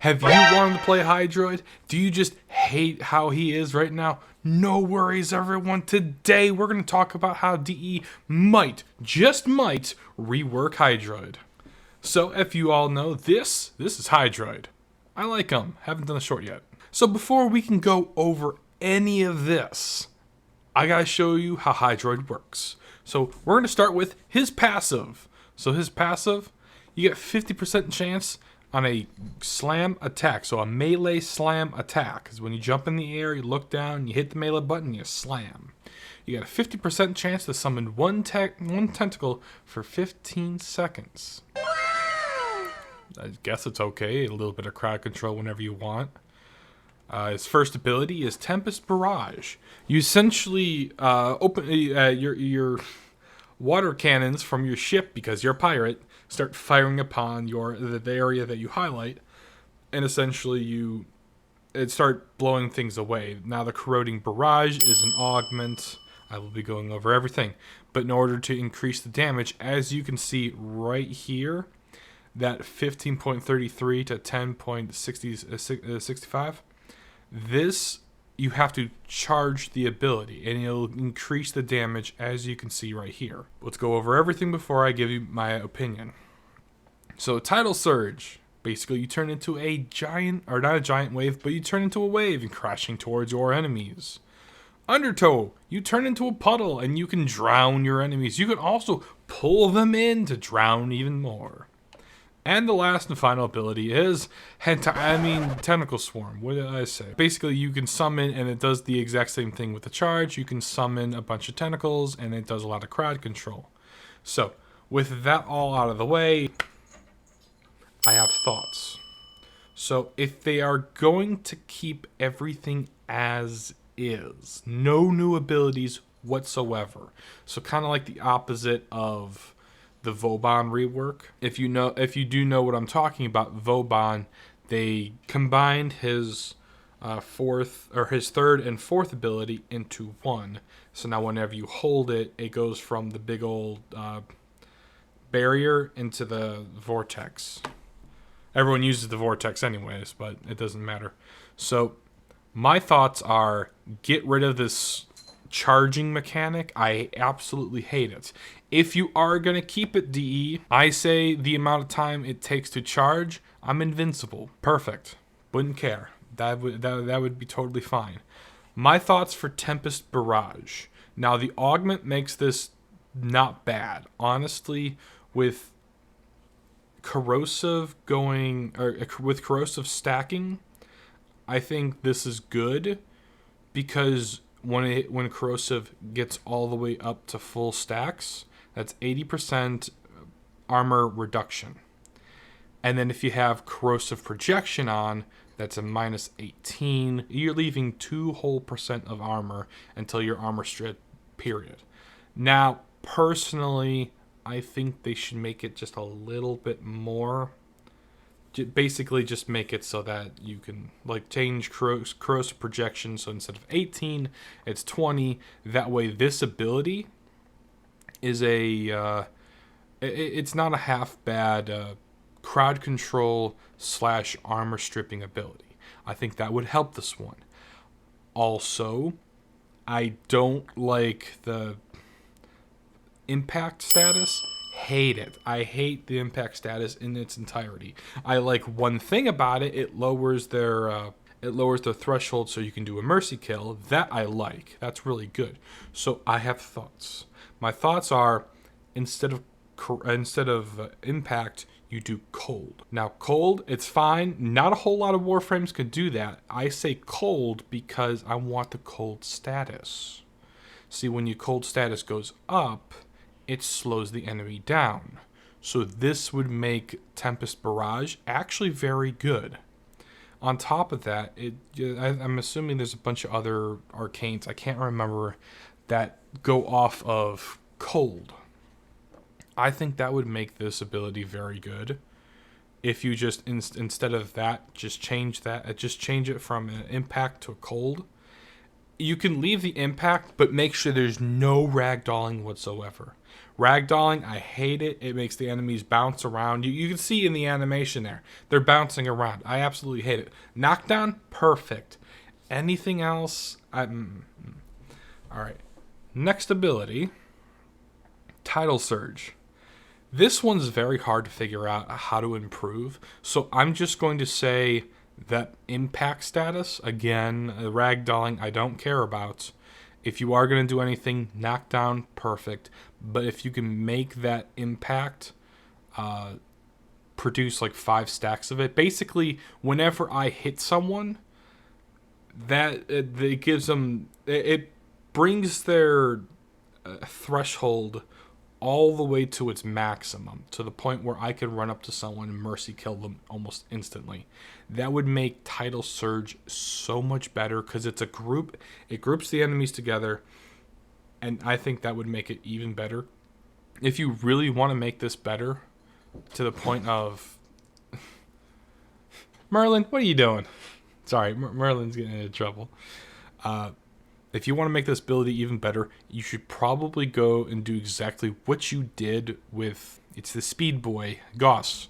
Have you wanted to play Hydroid? Do you just hate how he is right now? No worries, everyone. Today we're going to talk about how DE might, just might, rework Hydroid. So if you all know, this is Hydroid. I like him. Haven't done a short yet. So before we can go over any of this, I gotta show you how Hydroid works. So we're going to start with his passive. So his passive, you get 50% chance on a slam attack. So a melee slam attack is when you jump in the air, you look down, you hit the melee button, you slam. You got a 50% chance to summon one tentacle for 15 seconds. I guess it's okay. A little bit of crowd control whenever you want. His first ability is Tempest Barrage. You essentially open your water cannons from your ship, because you're a pirate, start firing upon the area that you highlight, and essentially it start blowing things away. Now the Corroding Barrage is an augment. I will be going over everything, but in order to increase the damage, as you can see right here, that 15.33 to 10.65, this you have to charge the ability, and it'll increase the damage, as you can see right here. Let's go over everything before I give you my opinion. So Tidal Surge, basically you turn into a giant, or not a giant wave, but you turn into a wave and crashing towards your enemies. Undertow, you turn into a puddle and you can drown your enemies. You can also pull them in to drown even more. And the last and final ability is Tentacle Swarm. What did I say? Basically, you can summon, and it does the exact same thing with the charge. You can summon a bunch of tentacles, and it does a lot of crowd control. So, with that all out of the way, I have thoughts. So, if they are going to keep everything as is, no new abilities whatsoever, so kind of like the opposite of the Vauban rework. If you do know what I'm talking about, Vauban, they combined his third and fourth ability into one. So now whenever you hold it, it goes from the big old barrier into the vortex. Everyone uses the vortex anyways, but it doesn't matter. So my thoughts are, get rid of this charging mechanic. I absolutely hate it. If you are going to keep it DE, I say the amount of time it takes to charge, I'm invincible. Perfect. Wouldn't care. That would be totally fine. My thoughts for Tempest Barrage. Now the augment makes this not bad. Honestly, with corrosive stacking, I think this is good, because when corrosive gets all the way up to full stacks, that's 80% armor reduction. And then if you have corrosive projection on, that's a minus 18. You're leaving 2 whole % of armor until your armor strip, period. Now, personally, I think they should make it just a little bit more. Basically just make it so that you can change corrosive projection, so instead of 18 it's 20. That way this ability is it's not a half bad crowd control / armor stripping ability. I think that would help this one. Also, I don't like the impact status. Hate it. I hate the impact status in its entirety. I like one thing about it. It lowers their threshold, so you can do a mercy kill. That I like. That's really good. So I have thoughts. My thoughts are, instead of impact, you do cold. Now cold, it's fine. Not a whole lot of Warframes could do that. I say cold because I want the cold status. See, when your cold status goes up, it slows the enemy down. So this would make Tempest Barrage actually very good. On top of that, I'm assuming there's a bunch of other arcanes, I can't remember, that go off of cold. I think that would make this ability very good. If you just, instead of that, just change it from an impact to a cold. You can leave the impact, but make sure there's no ragdolling whatsoever. Ragdolling, I hate it. It makes the enemies bounce around. You can see in the animation there. They're bouncing around. I absolutely hate it. Knockdown, perfect. Anything else? Alright. Next ability, Tidal Surge. This one's very hard to figure out how to improve. So I'm just going to say that impact status, again, ragdolling, I don't care about. If you are going to do anything, knockdown, perfect. But if you can make that impact produce like 5 stacks of it, basically, whenever I hit someone, that it gives them, it brings their threshold all the way to its maximum, to the point where I could run up to someone and mercy kill them almost instantly. That would make Tidal Surge so much better, because it's a group. It groups the enemies together, and I think that would make it even better. If you really want to make this better, to the point of... Merlin, what are you doing? Sorry, Merlin's getting into trouble. If you want to make this ability even better, you should probably go and do exactly what you did with, it's the Speed Boy, Goss.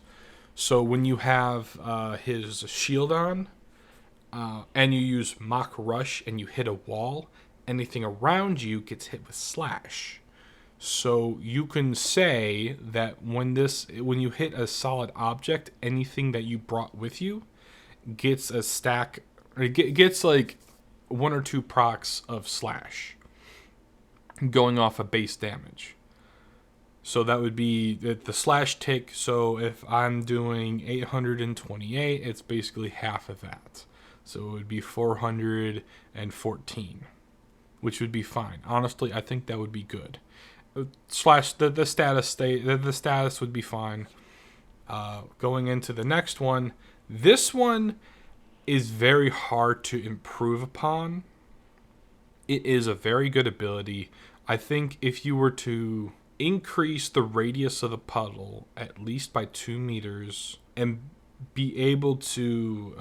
So when you have his shield on, and you use Mach Rush and you hit a wall, anything around you gets hit with Slash. So you can say that when you hit a solid object, anything that you brought with you gets a stack, or gets like 1 or 2 procs of Slash going off of base damage. So that would be the slash tick. So if I'm doing 828, it's basically half of that. So it would be 414, which would be fine. Honestly, I think that would be good. Slash the status would be fine. Going into the next one, this one is very hard to improve upon. It is a very good ability. I think if you were to increase the radius of the puddle at least by 2 meters and be able to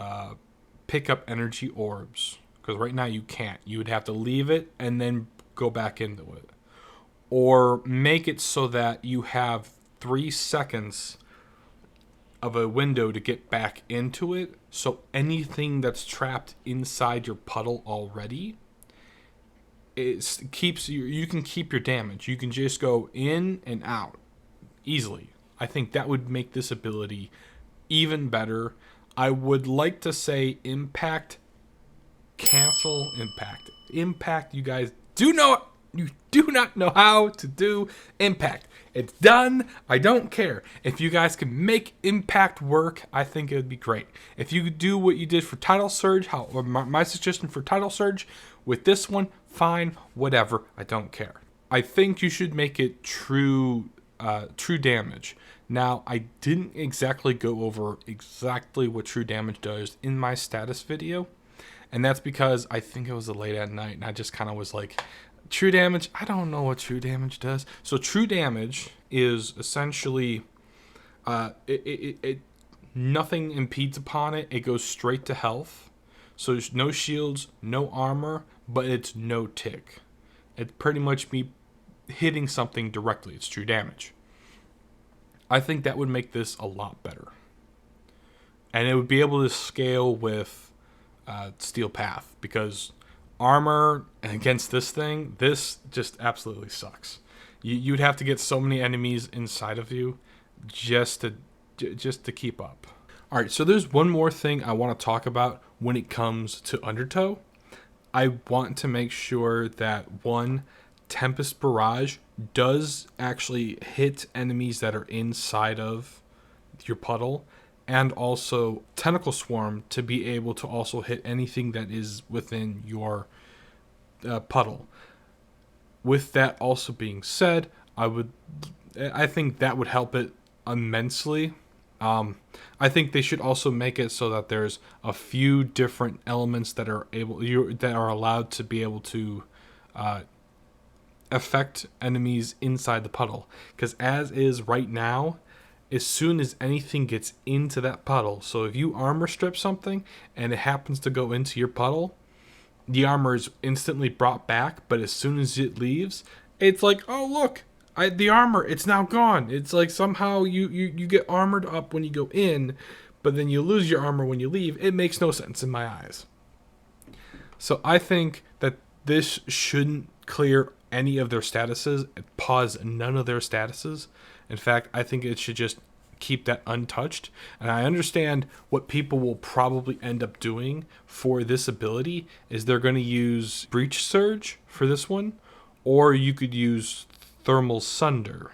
pick up energy orbs, because right now you can't. You would have to leave it and then go back into it. Or make it so that you have 3 seconds of a window to get back into it, so anything that's trapped inside your puddle already, it keeps you can keep your damage. You can just go in and out easily. I think that would make this ability even better. I would like to say impact, cancel impact. Impact, you guys do not know how to do impact. It's done. I don't care. If you guys can make impact work, I think it would be great. If you could do what you did for Tidal Surge, or my suggestion for Tidal Surge, with this one, fine, whatever. I don't care. I think you should make it true damage. Now, I didn't exactly go over exactly what true damage does in my status video, and that's because I think it was late at night, and I just kind of was like, true damage, I don't know what true damage does. So true damage is essentially, nothing impedes upon it. It goes straight to health. So there's no shields, no armor, but it's no tick. It's pretty much me hitting something directly. It's true damage. I think that would make this a lot better. And it would be able to scale with Steel Path, because armor against this thing, this just absolutely sucks. You'd have to get so many enemies inside of you just to keep up. All right, so there's one more thing I want to talk about when it comes to Undertow. I want to make sure that Tempest Barrage does actually hit enemies that are inside of your puddle, and also Tentacle Swarm to be able to also hit anything that is within your puddle. With that also being said, I think that would help it immensely. I think they should also make it so that there's a few different elements that are allowed to be able to affect enemies inside the puddle. Because as is right now, as soon as anything gets into that puddle, so if you armor strip something and it happens to go into your puddle, the armor is instantly brought back, but as soon as it leaves, it's like, oh look, The armor, it's now gone. It's like somehow you get armored up when you go in, but then you lose your armor when you leave. It makes no sense in my eyes. So I think that this shouldn't clear any of their statuses, pause none of their statuses. In fact, I think it should just keep that untouched. And I understand what people will probably end up doing for this ability is they're going to use Breach Surge for this one, or you could use Thermal Sunder.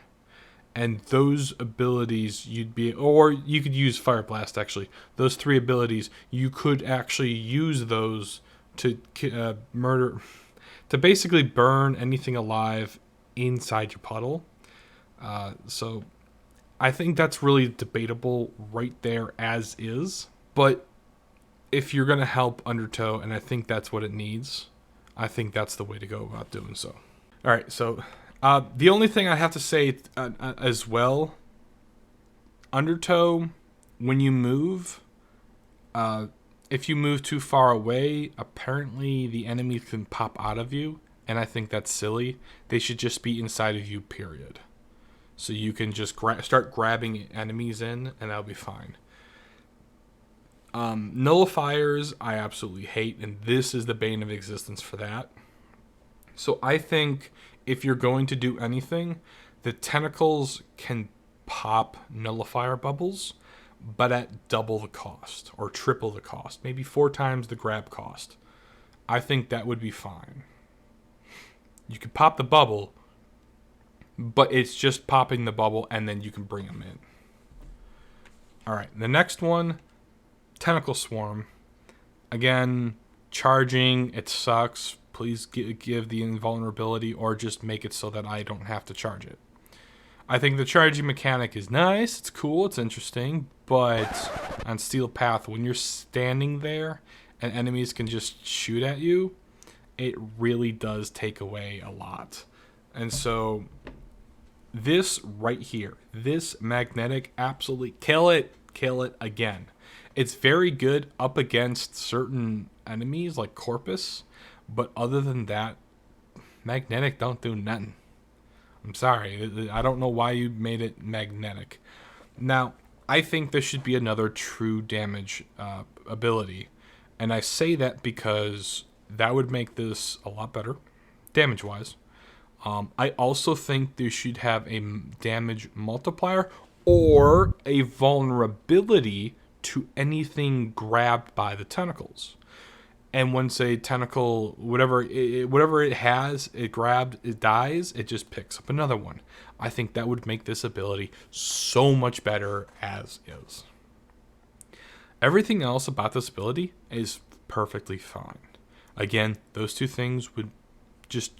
And those abilities or you could use Fire Blast actually. Those 3 abilities, you could actually use those to to basically burn anything alive inside your puddle. So I think that's really debatable right there as is. But if you're going to help Undertow, and I think that's what it needs, I think that's the way to go about doing so. All right, so the only thing I have to say as well, Undertow, when you move, if you move too far away, apparently the enemies can pop out of you, and I think that's silly. They should just be inside of you, period. So you can just start grabbing enemies in, and that'll be fine. Nullifiers, I absolutely hate, and this is the bane of existence for that. So I think if you're going to do anything, the tentacles can pop nullifier bubbles, but at double the cost, or triple the cost, maybe 4 times the grab cost. I think that would be fine. You can pop the bubble, but it's just popping the bubble, and then you can bring them in. Alright, the next one, Tentacle Swarm. Again, charging, it sucks. Please give the invulnerability, or just make it so that I don't have to charge it. I think the charging mechanic is nice, it's cool, it's interesting, but on Steel Path, when you're standing there and enemies can just shoot at you, it really does take away a lot. And so this right here, this magnetic, absolutely kill it again. It's very good up against certain enemies like Corpus, but other than that, magnetic don't do nothing. I'm sorry, I don't know why you made it magnetic. Now, I think there should be another true damage ability, and I say that because that would make this a lot better, damage-wise. I also think they should have a damage multiplier or a vulnerability to anything grabbed by the tentacles. And once a tentacle, whatever it has, it grabbed, it dies, it just picks up another one. I think that would make this ability so much better as is. Everything else about this ability is perfectly fine. Again, those 2 things would just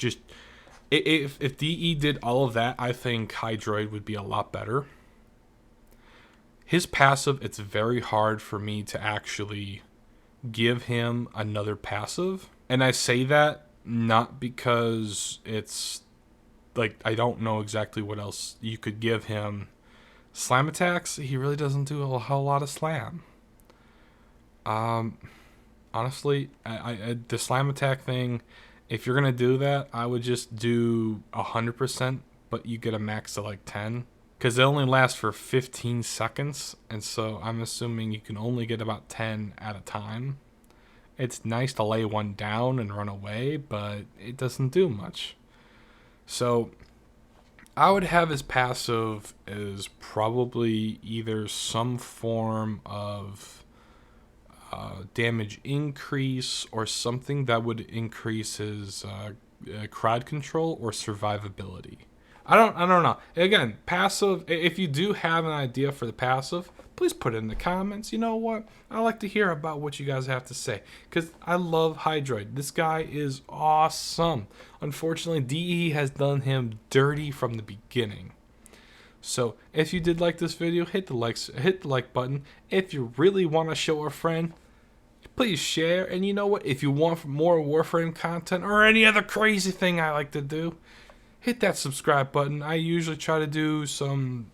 if DE did all of that, I think Hydroid would be a lot better. His passive, it's very hard for me to actually give him another passive. And I say that not because it's like I don't know exactly what else you could give him. Slam attacks, he really doesn't do a whole lot of slam. Honestly, the slam attack thing, if you're going to do that, I would just do 100%, but you get a max of like 10. Because they only last for 15 seconds, and so I'm assuming you can only get about 10 at a time. It's nice to lay one down and run away, but it doesn't do much. So I would have his passive as probably either some form of damage increase or something that would increase his crowd control or survivability. I don't know. Again, passive, if you do have an idea for the passive, please put it in the comments. You know what? I like to hear about what you guys have to say, because I love Hydroid. This guy is awesome. Unfortunately, DE has done him dirty from the beginning. So if you did like this video, hit the like button. If you really want to show a friend, please share. And you know what? If you want more Warframe content or any other crazy thing I like to do, hit that subscribe button. I usually try to do some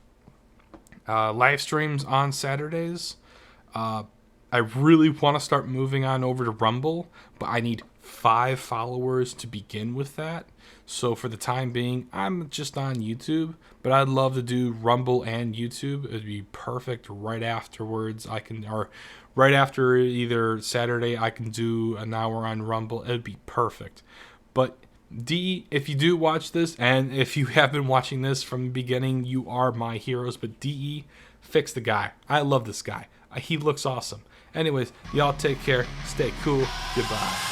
live streams on Saturdays. I really want to start moving on over to Rumble, but I need 5 followers to begin with that. So for the time being, I'm just on YouTube, but I'd love to do Rumble and YouTube. It'd be perfect right afterwards. Or right after either Saturday, I can do an hour on Rumble. It'd be perfect. But DE, if you do watch this, and if you have been watching this from the beginning, you are my heroes. But DE, fix the guy. I love this guy. He looks awesome. Anyways, y'all take care. Stay cool. Goodbye.